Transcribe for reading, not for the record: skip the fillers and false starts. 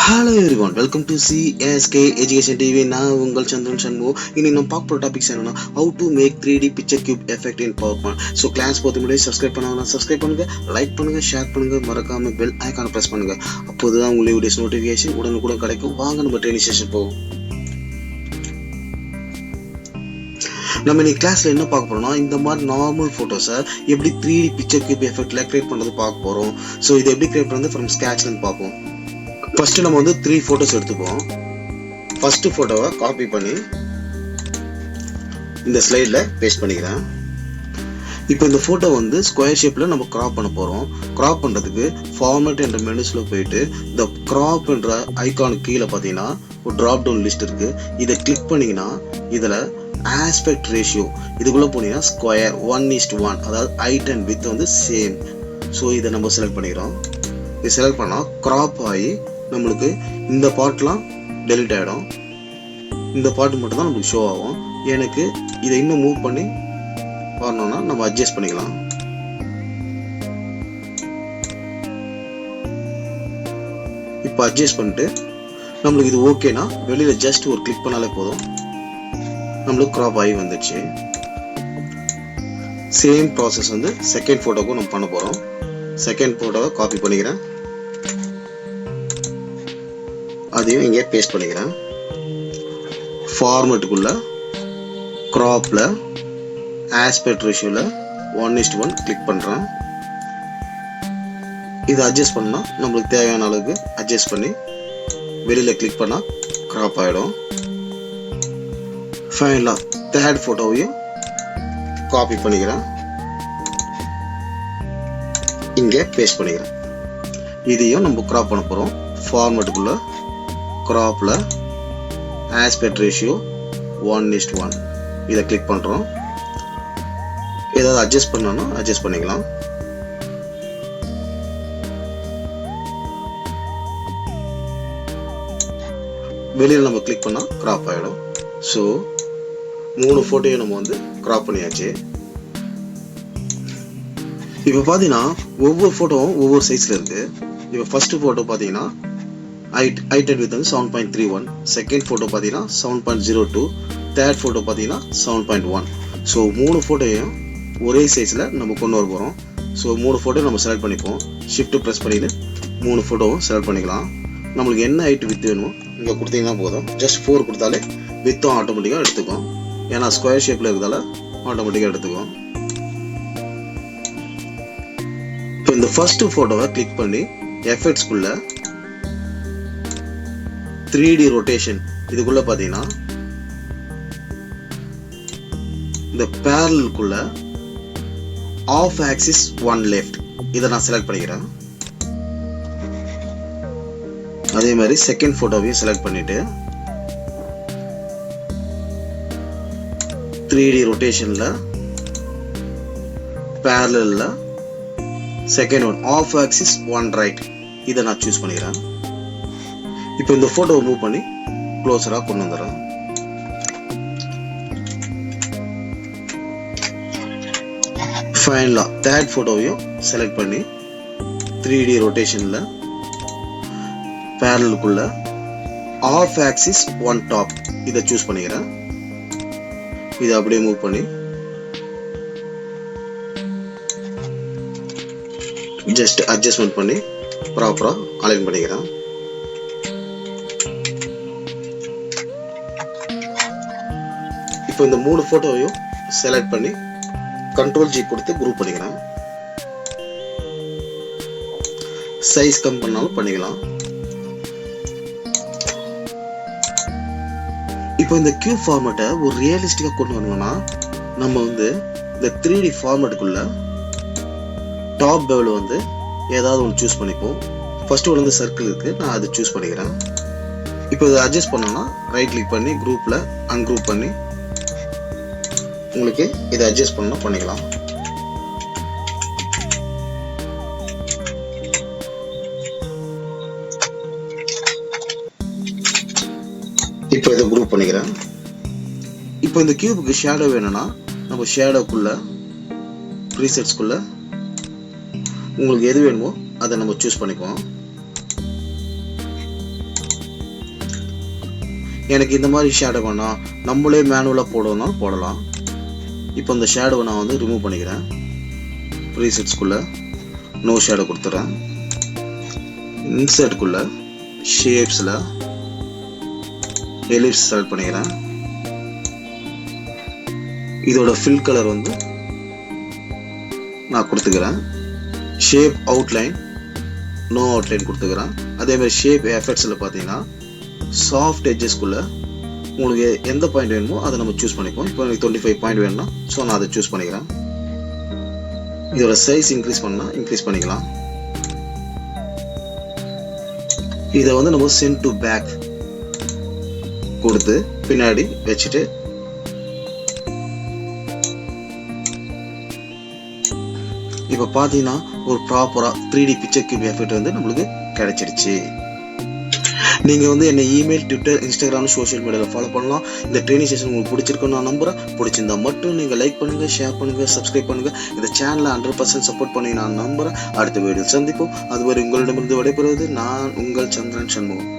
Hello everyone, welcome to CSK Education TV. நான் உங்கள் சந்திரன் சண்முகம். இன்னைக்கு நம்ம பார்க்க போற டாபிக்ஸ் என்னன்னா how to make 3D picture cube effect in PowerPoint. So class போறதுக்கு முன்னாடி சப்ஸ்கிரைப் பண்ணாங்கன்னா சப்ஸ்கிரைப் பண்ணுங்க, லைக் பண்ணுங்க, ஷேர் பண்ணுங்க, மறக்காம பெல் ஐகானை பிரஸ் பண்ணுங்க. அப்போதான் உங்களுக்கு வீடியோஸ் நோட்டிஃபிகேஷன் உடனுக்குடன் கிடைக்கும். வாங்க நம்ம ட்ரெய்னிங் செஷன் போவோம். நம்ம இன்னைக்கு கிளாஸ்ல என்ன பார்க்க போறோம்னா இந்த மாதிரி நார்மல் போட்டோஸை எப்படி 3D picture cube effectல கிரியேட் பண்றது பார்க்க போறோம். ஸோ இதை எப்படி கிரியேட் பண்றது ஃப்ரம் ஸ்கேட்ச்ல இருந்து பார்ப்போம். ஃபர்ஸ்ட் நம்ம வந்து 3 போட்டோஸ் எடுத்துப்போம். ஃபர்ஸ்ட் போட்டோவை காப்பி பண்ணி இந்த ஸ்லைட்ல பேஸ்ட் பண்ணிக்கிறேன். இப்போ இந்த போட்டோ வந்து ஸ்கொயர் ஷேப்ல நம்ம கிராப் பண்ண போறோம். கிராப் பண்றதுக்கு ஃபார்மேட் என்ற மெனுஸ்ல போயிட்டு இந்த கிராப் என்ற ஐகானுக்கு கீழே பார்த்தீங்கன்னா ஒரு டிராப் டவுன் லிஸ்ட் இருக்கு. இதை கிளிக் பண்ணீங்கன்னா இதுல ஆஸ்பெக்ட் ரேஷியோ இதுக்குள்ள போனீங்கன்னா ஸ்கொயர் 1:1, அதாவது ஹைட் அண்ட் வித் வந்து சேம். ஸோ இதை நம்ம செலக்ட் பண்ணிக்கிறோம். இது செலக்ட் பண்ணா கிராப் ஆகி நம்மளுக்கு இந்த பார்ட்லாம் டெலிட் ஆகிடும். இந்த பார்ட் மட்டும் தான் நம்மளுக்கு ஷோ ஆகும். எனக்கு இதை இன்னும் மூவ் பண்ணி வரணும்னா நம்ம அட்ஜஸ்ட் பண்ணிக்கலாம். இப்போ அட்ஜஸ்ட் பண்ணிட்டு நம்மளுக்கு இது ஓகேனா வெளியில ஜஸ்ட் ஒரு கிளிக் பண்ணாலே போதும், நம்மளுக்கு கிராப் ஆகி வந்துடுச்சு. சேம் ப்ராசஸ் வந்து செகண்ட் போட்டோக்கும் நம்ம பண்ண போறோம். செகண்ட் போட்டோவை காப்பி பண்ணிக்கிறேன், அதையும் இங்கே பேஸ்ட் பண்ணிக்கிறேன். ஃபார்மேட்டுக்குள்ள கிராப்ல ஆஸ்பெக்ட் ரேஷியோல 1:1 கிளிக் பண்றேன். இதை அட்ஜஸ்ட் பண்ணா நம்மளுக்கு தேவையான அளவுக்கு அட்ஜஸ்ட் பண்ணி வெளியில கிளிக் பண்ணா கிராப் ஆயிடும். ஃபைனலா தேர்ட் போட்டோவையும் காப்பி பண்ணிக்கிறேன், இங்கே பேஸ்ட் பண்ணிக்கிறேன். இதையும் நம்ம கிராப் பண்ண போறோம். ஃபார்மேட்டுக்குள்ள கிராப்ல ஆஸ்பெக்ட் ரேஷியோ 1:1 இதை கிளிக் பண்றோம். ஏதாவது அட்ஜஸ்ட் பண்ணணும்னா அட்ஜஸ்ட் பண்ணிக்கலாம். வெளியில நம்ம கிளிக் பண்ணா கிராப் ஆயிடும். ஸோ 3 போட்டோயும் நம்ம வந்து கிராப் பண்ணியாச்சு. இப்போ பார்த்தீங்கன்னா ஒவ்வொரு போட்டோவும் ஒவ்வொரு சைஸ்ல இருக்கு. இப்போ ஃபர்ஸ்ட் போட்டோ பார்த்தீங்கன்னா height and width வந்து 7.31, செகண்ட் போட்டோ பார்த்தீங்கன்னா 7.02, தேர்ட் போட்டோ பார்த்தீங்கன்னா 7.1. ஸோ 3 போட்டோயும் ஒரே சைஸ்ல நம்ம கொண்டு வர போறோம். ஸோ 3 போட்டோ நம்ம செலக்ட் பண்ணிப்போம். ஷிஃப்ட் ப்ரெஸ் பண்ணிட்டு 3 போட்டோவும் செலக்ட் பண்ணிக்கலாம். நம்மளுக்கு என்ன ஹைட் வித் வேணுமோ இங்கே கொடுத்தீங்கன்னா போதும். ஜஸ்ட் 4 கொடுத்தாலே வித்தும் ஆட்டோமேட்டிக்காக எடுத்துக்கும். ஏன்னா ஸ்கொயர் ஷேப்ல இருக்கிறதால ஆட்டோமேட்டிக்காக எடுத்துக்கும். இப்போ இந்த ஃபர்ஸ்ட் போட்டோவை கிளிக் பண்ணி எஃபெக்ட்ஸ்குள்ள 3D ரொட்டேஷன் இதுக்குள்ள பாத்தீங்கன்னா இந்த பேரலுக்குள்ள ஆஃப் ஆக்சிஸ் 1 லெஃப்ட் இதை நான் செலக்ட் பண்ணிக்கிறேன். அதே மாதிரி செகண்ட் போட்டோவையும் செலக்ட் பண்ணிட்டு 3D ரொட்டேஷன்ல பேரலல்ல second one of axis 1 right இதை நான் சூஸ் பண்ணிக்கிறேன். இப்போ இந்த போட்டோவை மூவ் பண்ணி க்ளோஸரா கொண்டு வந்துடுறேன். ஃபைனலா தேர்ட் போட்டோவையும் செலக்ட் பண்ணி 3D ரொட்டேஷன்ல பேரலுக்குள்ள ஆஃப் ஆக்சிஸ் 1 டாப் இதை சூஸ் பண்ணிக்கிறேன். இதை அப்படியே மூவ் பண்ணி ஜஸ்ட் அட்ஜஸ்ட்மெண்ட் பண்ணி ப்ராப்பரா அலைன் பண்ணிக்கிறேன். இப்போ இந்த 3 போட்டோவையும் செலக்ட் பண்ணி கண்ட்ரோல் ஜி கொடுத்து குரூப் பண்ணிக்கிறேன். சைஸ் கம் பண்ணாலும் பண்ணிக்கலாம். இப்போ இந்த கியூப் ஃபார்மேட்டை ஒரு ரியலிஸ்டிக்கா கொண்டு வரணும்னா நம்ம வந்து இந்த 3D ஃபார்மேட்டுக்குள்ள டாப் பெவல் வந்து ஏதாவது ஒன்று சூஸ் பண்ணிப்போம். ஃபர்ஸ்ட் ஒன்று வந்து சர்க்கிள் இருக்கு, நான் அதை சூஸ் பண்ணிக்கிறேன். இப்போ இதை அட்ஜஸ்ட் பண்ணோம்னா ரைட் கிளிக் பண்ணி குரூப்ல அன்குரூப் பண்ணி உங்களுக்கு இதை அட்ஜஸ்ட் பண்ணணும் பண்ணிக்கலாம். இப்போ இதை குரூப் பண்ணிக்கிறேன். இப்போ இந்த கியூபுக்கு ஷேடோ வேணும்னா நம்ம ஷேடோக்குள்ள ப்ரீசெட்ஸ்குள்ள உங்களுக்கு எது வேணுமோ அதை நம்ம சூஸ் பண்ணிக்குவோம். எனக்கு இந்த மாதிரி ஷேடோ வேணாம், நம்மளே மேனுவலாக போடணும்னா போடலாம். இப்போ இந்த ஷேடோவை நான் வந்து ரிமூவ் பண்ணிக்கிறேன். ப்ரீசெட்ஸ்குள்ளே நோ ஷேடோ கொடுத்துட்றேன். இன்சர்ட்குள்ளே ஷேப்ஸில் எலிப்ஸ் செலக்ட் பண்ணிக்கிறேன். இதோட ஃபில் கலர் வந்து நான் கொடுத்துக்கிறேன். ஷேப் அவுட்லைன் நோ அவுட்லைன் கொடுத்துக்கிறேன். அதேமாதிரி ஷேப் எஃபெக்ட்ஸில் பார்த்தீங்கன்னா சாஃப்ட் எட்ஜஸ்குள்ளே உங்களுக்கு எந்த பாயிண்ட் வேணுமோ அதை நம்ம சூஸ் பண்ணிப்போம். இப்போ எனக்கு 25 பாயிண்ட் வேணும்னா ஸோ நான் அதை சூஸ் பண்ணிக்கிறேன். இதோட சைஸ் இன்க்ரீஸ் பண்ணால் இன்க்ரீஸ் பண்ணிக்கலாம். இதை வந்து நம்ம சென்ட் டு பேக் கொடுத்து பின்னாடி வச்சுட்டு இப்போ பார்த்தீங்கன்னா ஒரு ப்ராப்பராக 3D பிக்சர் கியூப் எஃபெக்ட் வந்து நம்மளுக்கு கிடைச்சிடுச்சு. நீங்கள் வந்து என்னை இமெயில், ட்விட்டர், இன்ஸ்டாகிராம், சோஷியல் மீடியாவில் ஃபாலோ பண்ணலாம். இந்த ட்ரைனிங் செஷன் உங்களுக்கு பிடிச்சிருக்குன்னு நான் நம்புகிறேன். பிடிச்சிருந்தா மட்டும் நீங்கள் லைக் பண்ணுங்கள், ஷேர் பண்ணுங்கள், சப்ஸ்கிரைப் பண்ணுங்கள். இந்த சேனலை 100% சப்போர்ட் பண்ணி நான் நம்புகிறேன். அடுத்த வீடியோ சந்திப்போம். அதுவரை உங்களிடமிருந்து விடைபெறுவது நான் உங்கள் சந்திரன் சண்முகம்.